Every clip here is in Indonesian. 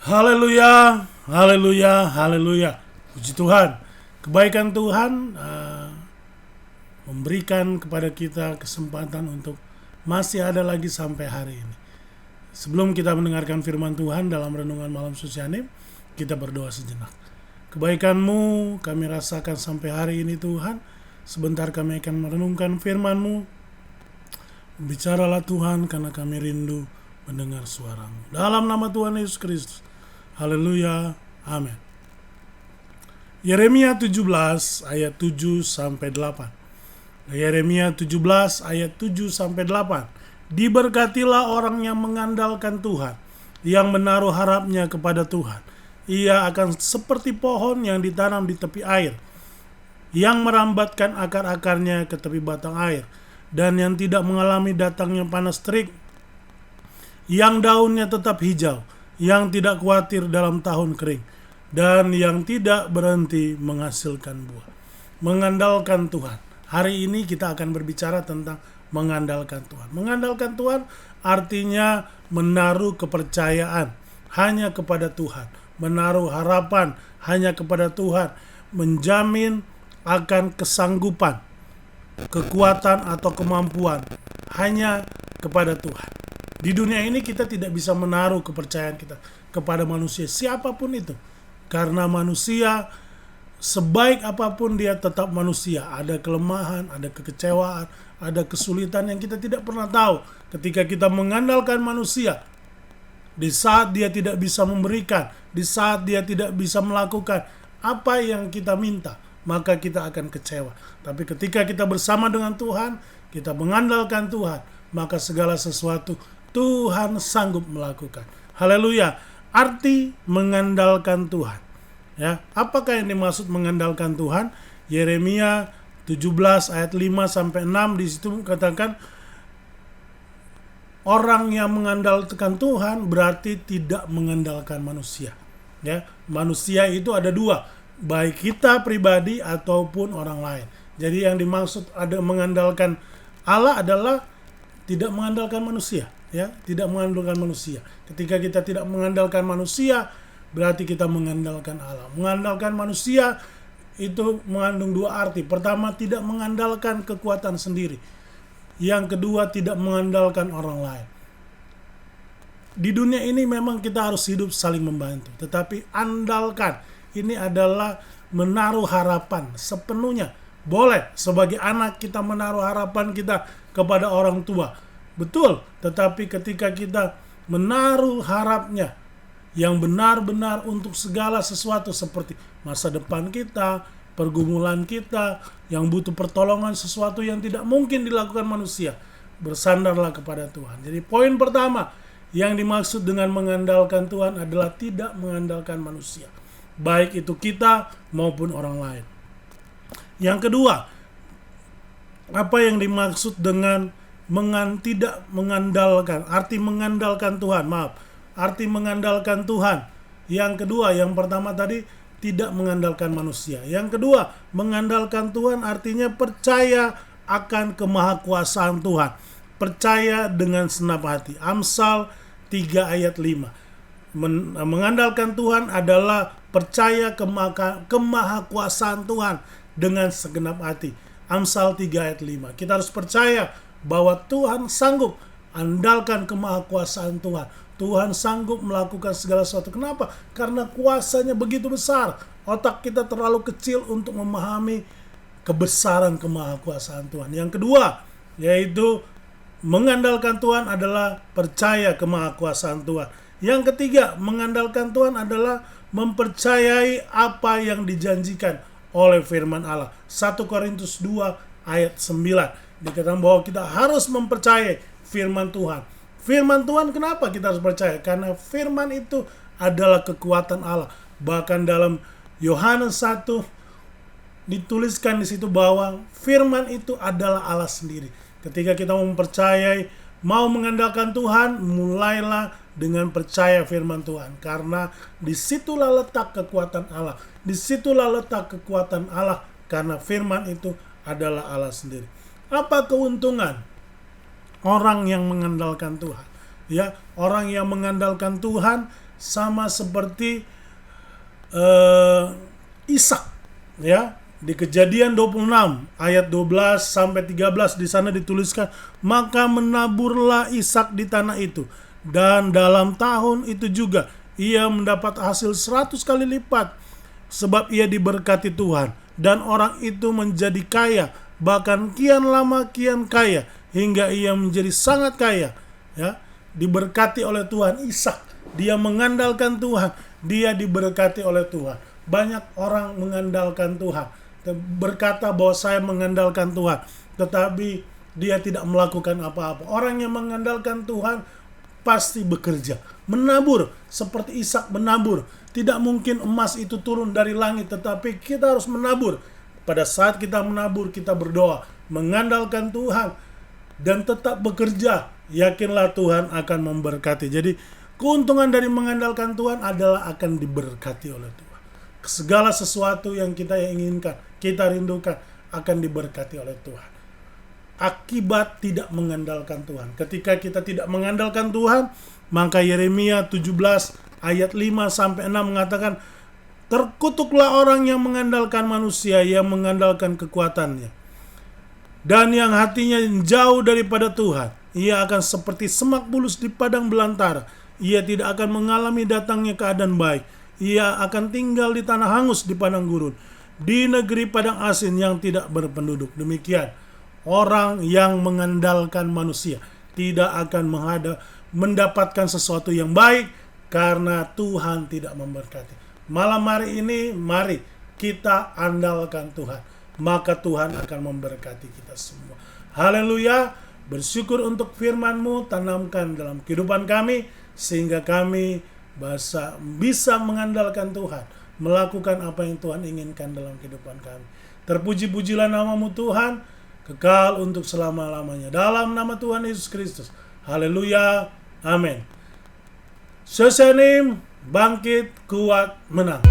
Haleluya, haleluya, haleluya. Puji Tuhan. Kebaikan Tuhan memberikan kepada kita kesempatan untuk masih ada lagi sampai hari ini. Sebelum kita mendengarkan firman Tuhan dalam renungan malam Sucianim, kita berdoa sejenak. Kebaikan-Mu kami rasakan sampai hari ini Tuhan. Sebentar kami akan merenungkan firman-Mu. Bicaralah Tuhan, karena kami rindu mendengar suara-Mu. Dalam nama Tuhan Yesus Kristus. Haleluya. Amin. Yeremia 17 ayat 7 sampai 8. Yeremia 17 ayat 7 sampai 8. Diberkatilah orang yang mengandalkan Tuhan, yang menaruh harapnya kepada Tuhan. Ia akan seperti pohon yang ditanam di tepi air, yang merambatkan akar-akarnya ke tepi batang air, dan yang tidak mengalami datangnya panas terik, yang daunnya tetap hijau, yang tidak khawatir dalam tahun kering, dan yang tidak berhenti menghasilkan buah. Mengandalkan Tuhan. Hari ini kita akan berbicara tentang mengandalkan Tuhan. Mengandalkan Tuhan artinya menaruh kepercayaan hanya kepada Tuhan, menaruh harapan hanya kepada Tuhan, menjamin akan kesanggupan, kekuatan atau kemampuan hanya kepada Tuhan. Di dunia ini kita tidak bisa menaruh kepercayaan kita kepada manusia, siapapun itu. Karena manusia, sebaik apapun dia tetap manusia. Ada kelemahan, ada kekecewaan, ada kesulitan yang kita tidak pernah tahu. Ketika kita mengandalkan manusia, di saat dia tidak bisa memberikan, di saat dia tidak bisa melakukan apa yang kita minta, maka kita akan kecewa. Tapi ketika kita bersama dengan Tuhan, kita mengandalkan Tuhan, maka segala sesuatu Tuhan sanggup melakukan. Haleluya. Arti mengandalkan Tuhan. Ya, apakah yang dimaksud mengandalkan Tuhan? Yeremia 17 ayat 5 sampai 6 di situ katakan orang yang mengandalkan Tuhan berarti tidak mengandalkan manusia. Ya, manusia itu ada dua, baik kita pribadi ataupun orang lain. Jadi yang dimaksud ada mengandalkan Allah adalah tidak mengandalkan manusia, ya, tidak mengandalkan manusia. Ketika kita tidak mengandalkan manusia, berarti kita mengandalkan Allah. Mengandalkan manusia itu mengandung dua arti. Pertama, tidak mengandalkan kekuatan sendiri. Yang kedua, tidak mengandalkan orang lain. Di dunia ini memang kita harus hidup saling membantu. Tetapi andalkan, ini adalah menaruh harapan sepenuhnya. Boleh sebagai anak kita menaruh harapan kita kepada orang tua. Betul, tetapi ketika kita menaruh harapnya yang benar-benar untuk segala sesuatu seperti masa depan kita, pergumulan kita, yang butuh pertolongan sesuatu yang tidak mungkin dilakukan manusia, bersandarlah kepada Tuhan. Jadi poin pertama yang dimaksud dengan mengandalkan Tuhan adalah tidak mengandalkan manusia, baik itu kita maupun orang lain. Yang kedua, apa yang dimaksud dengan tidak mengandalkan, arti mengandalkan Tuhan, arti mengandalkan Tuhan. Yang kedua, yang pertama tadi tidak mengandalkan manusia. Yang kedua, mengandalkan Tuhan artinya percaya akan kemahakuasaan Tuhan. Percaya dengan senap hati. Amsal 3 ayat 5. Mengandalkan Tuhan adalah percaya kemahakuasaan Tuhan dengan segenap hati. Amsal 3 ayat 5. Kita harus percaya bahwa Tuhan sanggup. Andalkan kemahakuasaan Tuhan. Tuhan sanggup melakukan segala sesuatu. Kenapa? Karena kuasanya begitu besar. Otak kita terlalu kecil untuk memahami kebesaran kemahakuasaan Tuhan. Yang kedua, yaitu mengandalkan Tuhan adalah percaya kemahakuasaan Tuhan. Yang ketiga, mengandalkan Tuhan adalah mempercayai apa yang dijanjikan oleh firman Allah. 1 Korintus 2 ayat 9. Dikatakan bahwa kita harus mempercayai firman Tuhan. Firman Tuhan, kenapa kita harus percaya? Karena firman itu adalah kekuatan Allah. Bahkan dalam Yohanes 1 dituliskan di situ bahwa firman itu adalah Allah sendiri. Ketika kita mempercayai, mau mengandalkan Tuhan, mulailah dengan percaya firman Tuhan. Karena disitulah letak kekuatan Allah. Disitulah letak kekuatan Allah. Karena firman itu adalah Allah sendiri. Apa keuntungan orang yang mengandalkan Tuhan? Ya, orang yang mengandalkan Tuhan sama seperti Ishak, ya. Di Kejadian 26 ayat 12 sampai 13 di sana dituliskan, maka menaburlah Ishak di tanah itu, dan dalam tahun itu juga ia mendapat hasil 100 kali lipat, sebab ia diberkati Tuhan, dan orang itu menjadi kaya, bahkan kian lama kian kaya, hingga ia menjadi sangat kaya, ya. Diberkati oleh Tuhan. Ishak, dia mengandalkan Tuhan, dia diberkati oleh Tuhan. Banyak orang mengandalkan Tuhan, berkata bahwa saya mengandalkan Tuhan, tetapi dia tidak melakukan apa-apa. Orang yang mengandalkan Tuhan pasti bekerja, menabur seperti Ishak menabur. Tidak mungkin emas itu turun dari langit, tetapi kita harus menabur. Pada saat kita menabur, kita berdoa, mengandalkan Tuhan, dan tetap bekerja. Yakinlah Tuhan akan memberkati. Jadi keuntungan dari mengandalkan Tuhan adalah akan diberkati oleh Tuhan. Segala sesuatu yang kita inginkan, kita rindukan, akan diberkati oleh Tuhan. Akibat tidak mengandalkan Tuhan. Ketika kita tidak mengandalkan Tuhan, maka Yeremia 17 ayat 5 sampai 6 mengatakan, terkutuklah orang yang mengandalkan manusia, yang mengandalkan kekuatannya, dan yang hatinya jauh daripada Tuhan. Ia akan seperti semak bulus di padang belantara. Ia tidak akan mengalami datangnya keadaan baik. Ia akan tinggal di tanah hangus di padang gurun, di negeri padang asin yang tidak berpenduduk. Demikian orang yang mengandalkan manusia tidak akan mendapatkan sesuatu yang baik, karena Tuhan tidak memberkati. Malam hari ini mari kita andalkan Tuhan, maka Tuhan akan memberkati kita semua. Haleluya. Bersyukur untuk firman-Mu, tanamkan dalam kehidupan kami, sehingga kami bisa mengandalkan Tuhan, melakukan apa yang Tuhan inginkan dalam kehidupan kami. Terpuji-pujilah nama-Mu Tuhan, kekal untuk selama-lamanya. Dalam nama Tuhan Yesus Kristus. Haleluya. Amin. Sesenim, bangkit, kuat, menang.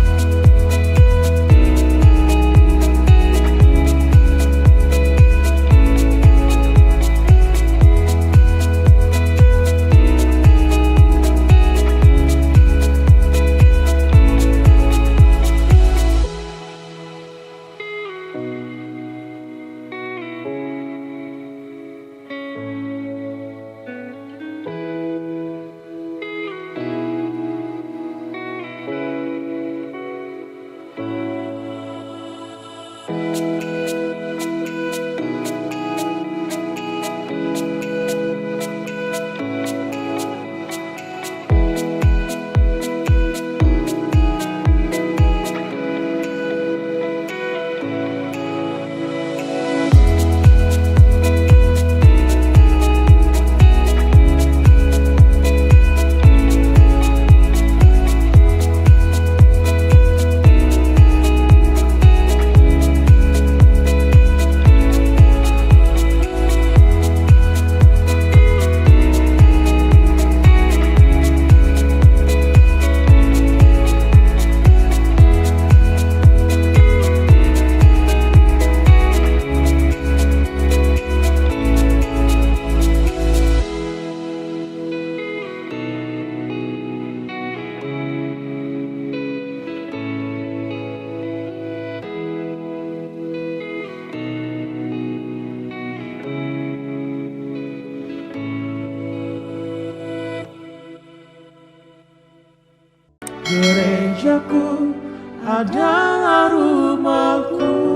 Gerejaku adalah rumahku.